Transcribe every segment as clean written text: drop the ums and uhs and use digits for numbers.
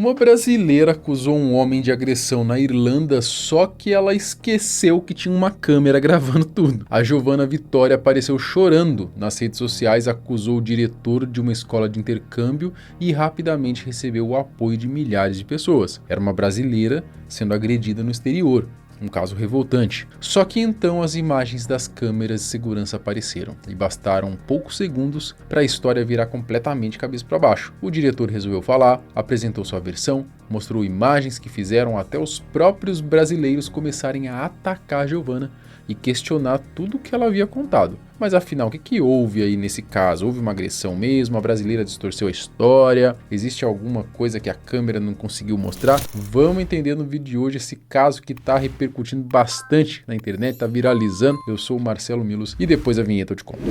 Uma brasileira acusou um homem de agressão na Irlanda, só que ela esqueceu que tinha uma câmera gravando tudo. A Giovanna Vitória apareceu chorando nas redes sociais, acusou o diretor de uma escola de intercâmbio e rapidamente recebeu o apoio de milhares de pessoas. Era uma brasileira sendo agredida no exterior. Um caso revoltante. Só que então as imagens das câmeras de segurança apareceram e bastaram poucos segundos para a história virar completamente cabeça para baixo. O diretor resolveu falar, apresentou sua versão, mostrou imagens que fizeram até os próprios brasileiros começarem a atacar a Giovanna e questionar tudo o que ela havia contado. Mas afinal, o que houve aí nesse caso? Houve uma agressão mesmo? A brasileira distorceu a história? Existe alguma coisa que a câmera não conseguiu mostrar? Vamos entender no vídeo de hoje esse caso que está repercutindo bastante na internet, está viralizando. Eu sou o Marcelo Milos e depois da vinheta eu te conto.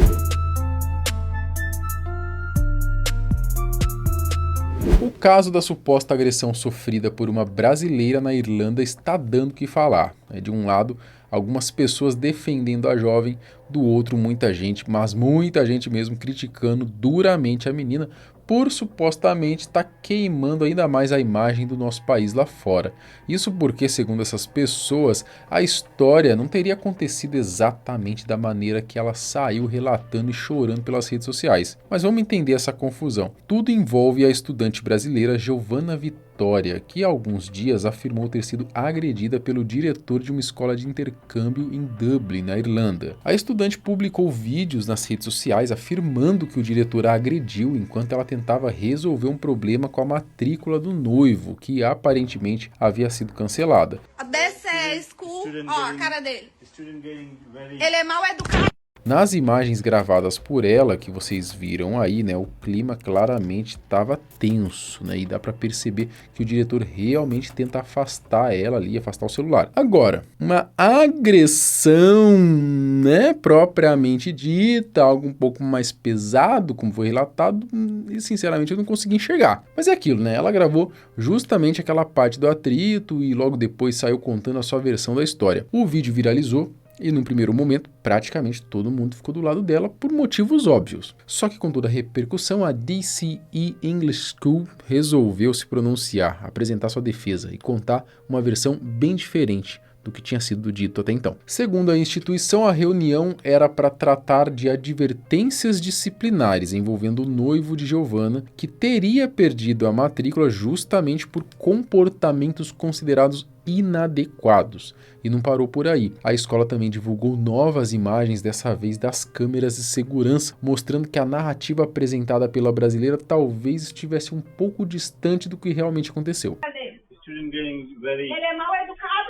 O caso da suposta agressão sofrida por uma brasileira na Irlanda está dando o que falar. De um lado, algumas pessoas defendendo a jovem, do outro muita gente, mas muita gente mesmo criticando duramente a menina por supostamente estar queimando ainda mais a imagem do nosso país lá fora. Isso porque, segundo essas pessoas, a história não teria acontecido exatamente da maneira que ela saiu relatando e chorando pelas redes sociais. Mas vamos entender essa confusão. Tudo envolve a estudante brasileira Giovanna Vitória, que há alguns dias afirmou ter sido agredida pelo diretor de uma escola de intercâmbio em Dublin, na Irlanda. A estudante publicou vídeos nas redes sociais afirmando que o diretor a agrediu enquanto ela tentava resolver um problema com a matrícula do noivo, que aparentemente havia sido cancelada. Dessa school, ó a cara dele. Ele é mal educado. Nas imagens gravadas por ela, que vocês viram aí, né, o clima claramente estava tenso, né, e dá para perceber que o diretor realmente tenta afastar ela ali, afastar o celular. Agora, uma agressão, né, propriamente dita, algo um pouco mais pesado, como foi relatado, e sinceramente eu não consegui enxergar. Mas é aquilo, né, ela gravou justamente aquela parte do atrito e logo depois saiu contando a sua versão da história. O vídeo viralizou. E num primeiro momento, praticamente todo mundo ficou do lado dela por motivos óbvios. Só que com toda a repercussão, a DCE English School resolveu se pronunciar, apresentar sua defesa e contar uma versão bem diferente do que tinha sido dito até então. Segundo a instituição, a reunião era para tratar de advertências disciplinares envolvendo o noivo de Giovanna, que teria perdido a matrícula justamente por comportamentos considerados inadequados. E não parou por aí. A escola também divulgou novas imagens, dessa vez das câmeras de segurança, mostrando que a narrativa apresentada pela brasileira talvez estivesse um pouco distante do que realmente aconteceu. Ele é mal educado.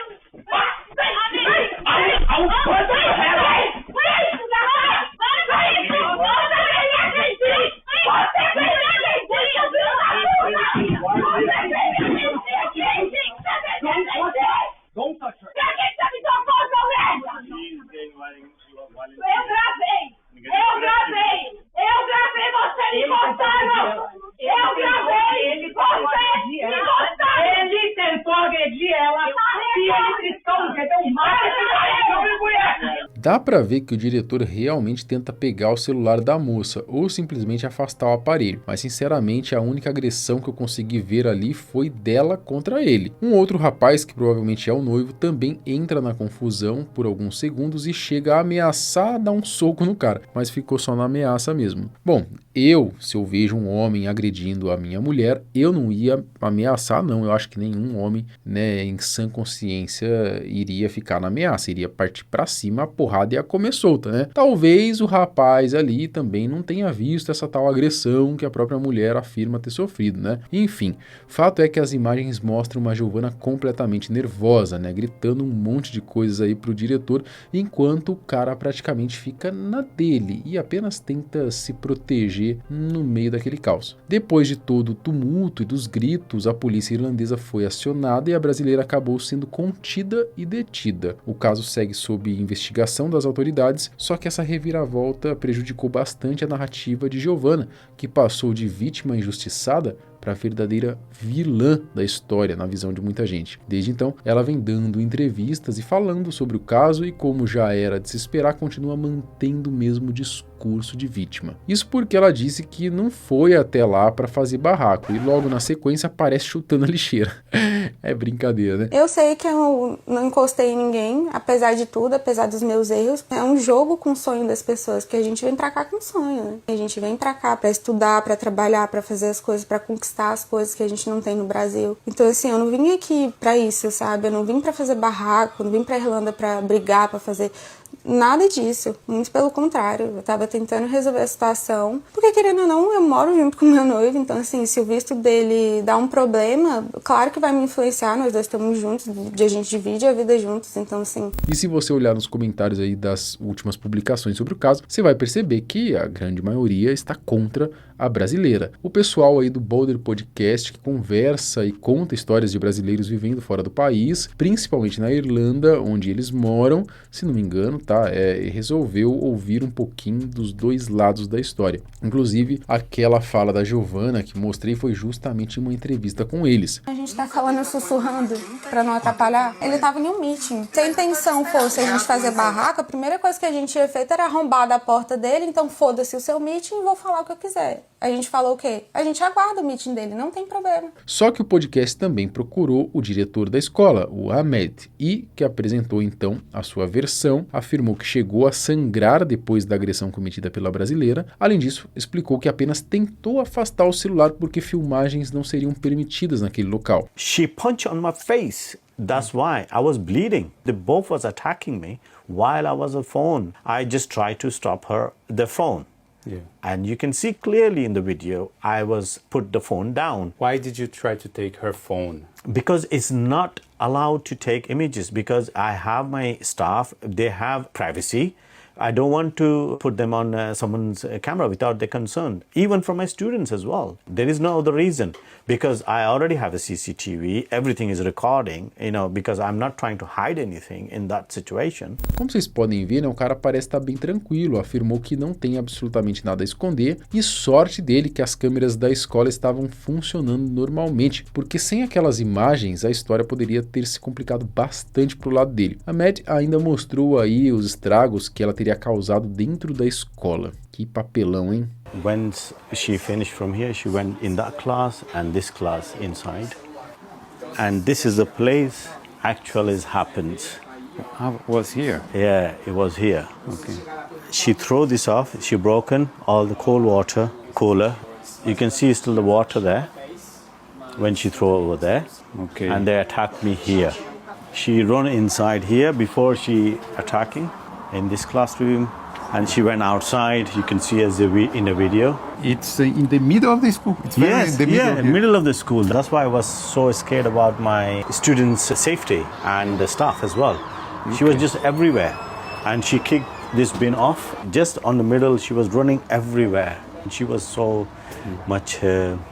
Dá pra ver que o diretor realmente tenta pegar o celular da moça ou simplesmente afastar o aparelho, mas sinceramente a única agressão que eu consegui ver ali foi dela contra ele. Um outro rapaz, que provavelmente é o noivo, também entra na confusão por alguns segundos e chega a ameaçar dar um soco no cara, mas ficou só na ameaça mesmo. Bom, se eu vejo um homem agredindo a minha mulher, eu não ia ameaçar não, eu acho que nenhum homem, né, em sã consciência iria ficar na ameaça, iria partir pra cima, a porrada ia comer solta, né? Talvez o rapaz ali também não tenha visto essa tal agressão que a própria mulher afirma ter sofrido, né? Enfim, fato é que as imagens mostram uma Giovanna completamente nervosa, né, gritando um monte de coisas aí pro diretor, enquanto o cara praticamente fica na dele e apenas tenta se proteger no meio daquele caos. Depois de todo o tumulto e dos gritos, a polícia irlandesa foi acionada e a brasileira acabou sendo contida e detida. O caso segue sob investigação das autoridades, só que essa reviravolta prejudicou bastante a narrativa de Giovanna, que passou de vítima injustiçada para a verdadeira vilã da história, na visão de muita gente. Desde então, ela vem dando entrevistas e falando sobre o caso e, como já era de se esperar, continua mantendo o mesmo discurso de vítima. Isso porque ela disse que não foi até lá para fazer barraco e logo na sequência aparece chutando a lixeira. É brincadeira, né? Eu sei que eu não encostei em ninguém, apesar de tudo, apesar dos meus erros. É um jogo com o sonho das pessoas, porque a gente vem pra cá com sonho, né? A gente vem pra cá pra estudar, pra trabalhar, pra fazer as coisas, pra conquistar as coisas que a gente não tem no Brasil. Então, assim, eu não vim aqui pra isso, sabe? Eu não vim pra fazer barraco, eu não vim pra Irlanda pra brigar, pra fazer... Nada disso, muito pelo contrário. Eu tava tentando resolver a situação, porque querendo ou não, eu moro junto com meu noivo, então assim, se o visto dele dá um problema, claro que vai me influenciar, nós dois estamos juntos, a gente divide a vida juntos, então assim... E se você olhar nos comentários aí das últimas publicações sobre o caso, você vai perceber que a grande maioria está contra a brasileira. O pessoal aí do Boulder Podcast, que conversa e conta histórias de brasileiros vivendo fora do país, principalmente na Irlanda, onde eles moram, se não me engano, tá? Resolveu ouvir um pouquinho dos dois lados da história. Inclusive, aquela fala da Giovanna que mostrei foi justamente uma entrevista com eles. A gente tá falando sussurrando pra não atrapalhar. Ele tava em um meeting. Se a intenção fosse a gente fazer barraca, a primeira coisa que a gente tinha feito era arrombar da porta dele, então foda-se o seu meeting e vou falar o que eu quiser. A gente falou o quê? A gente aguarda o meeting dele, não tem problema. Só que o podcast também procurou o diretor da escola, o Ahmed, e que apresentou então a sua versão, afirmou que chegou a sangrar depois da agressão cometida pela brasileira. Além disso, explicou que apenas tentou afastar o celular porque filmagens não seriam permitidas naquele local. She punched on my face. That's why I was bleeding. They both was attacking me while I was on the phone. I just tried to stop the phone. Yeah. And you can see clearly in the video, I was put the phone down. Why did you try to take her phone? Because it's not allowed to take images, because I have my staff, they have privacy. I don't want to put them on someone's camera without their consent, even for my students as well. There is no other reason, because I already have a CCTV, everything is recording, because I'm not trying to hide anything in that situation. Como vocês podem ver, né, o cara parece estar bem tranquilo, afirmou que não tem absolutamente nada a esconder e sorte dele que as câmeras da escola estavam funcionando normalmente, porque sem aquelas imagens a história poderia ter se complicado bastante pro lado dele. A Mad ainda mostrou aí os estragos que ela teria causado dentro da escola. Que papelão, hein? When she finished from here, she went in that class and this class inside. And this is the place actually happened. Was here? Yeah, it was here. Okay. She threw this off, she broken all the cold water cooler. You can see still the water there when she threw over there. Okay. And they attacked me here. She run inside here before she attacking in this classroom. And she went outside. You can see as in the video. It's in the middle of the school. It's very Yes, in the middle. yeah, middle of the school. That's why I was so scared about my students' safety and the staff as well. She was just everywhere, and she kicked this bin off just on the middle. She was running everywhere. And she was so much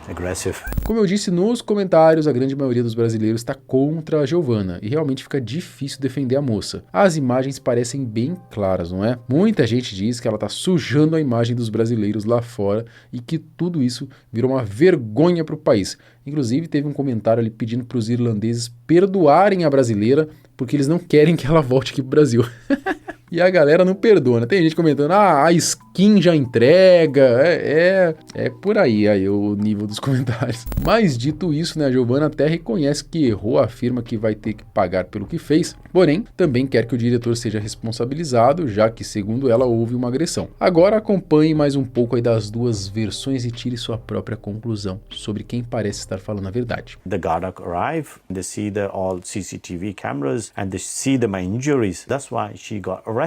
aggressive. Como eu disse nos comentários, a grande maioria dos brasileiros está contra a Giovanna e realmente fica difícil defender a moça. As imagens parecem bem claras, não é? Muita gente diz que ela está sujando a imagem dos brasileiros lá fora e que tudo isso virou uma vergonha para o país. Inclusive teve um comentário ali pedindo para os irlandeses perdoarem a brasileira porque eles não querem que ela volte aqui pro Brasil. E a galera não perdoa, né? Tem gente comentando, a skin já entrega, é por aí o nível dos comentários. Mas dito isso, né, a Giovanna até reconhece que errou, afirma que vai ter que pagar pelo que fez, porém também quer que o diretor seja responsabilizado, já que segundo ela houve uma agressão. Agora acompanhe mais um pouco aí das duas versões e tire sua própria conclusão sobre quem parece estar falando a verdade. The guard arrived, they see all CCTV cameras and they see my injuries. That's why she got arrested.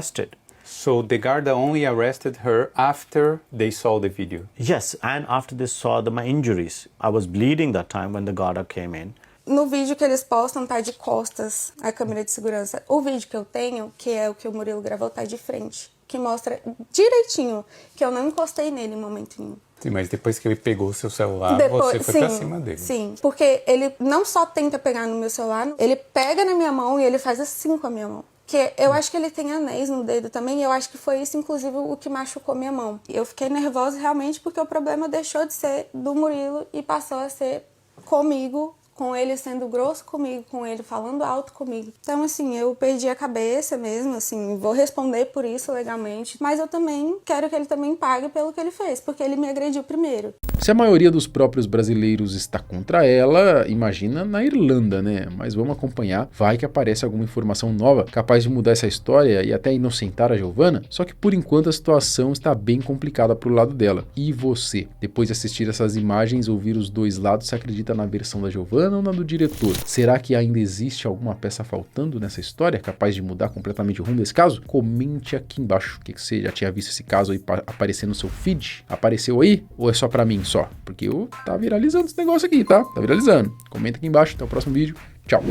So the guard only arrested her after they saw the video? Yes, and after they saw my injuries. I was bleeding that time when the guard came in. No vídeo que eles postam tá de costas a câmera de segurança. O vídeo que eu tenho, que é o que o Murilo gravou, tá de frente. Que mostra direitinho que eu não encostei nele em momento nenhum. Sim, mas depois que ele pegou o seu celular, você foi pra cima dele. Sim, porque ele não só tenta pegar no meu celular, ele pega na minha mão e ele faz assim com a minha mão. Que eu acho que ele tem anéis no dedo também, e eu acho que foi isso, inclusive, o que machucou minha mão. Eu fiquei nervosa realmente porque o problema deixou de ser do Murilo e passou a ser comigo, com ele sendo grosso comigo, com ele falando alto comigo. Então, assim, eu perdi a cabeça mesmo, assim, vou responder por isso legalmente, mas eu também quero que ele também pague pelo que ele fez, porque ele me agrediu primeiro. Se a maioria dos próprios brasileiros está contra ela, imagina na Irlanda, né? Mas vamos acompanhar, vai que aparece alguma informação nova capaz de mudar essa história e até inocentar a Giovanna, só que por enquanto a situação está bem complicada pro lado dela. E você, depois de assistir essas imagens, ouvir os dois lados, você acredita na versão da Giovanna ou na do diretor? Será que ainda existe alguma peça faltando nessa história capaz de mudar completamente o rumo desse caso? Comente aqui embaixo. O que você já tinha visto esse caso aí aparecer no seu feed? Apareceu aí? Ou é só pra mim só? Porque tá viralizando esse negócio aqui, tá? Tá viralizando. Comenta aqui embaixo. Até o próximo vídeo. Tchau.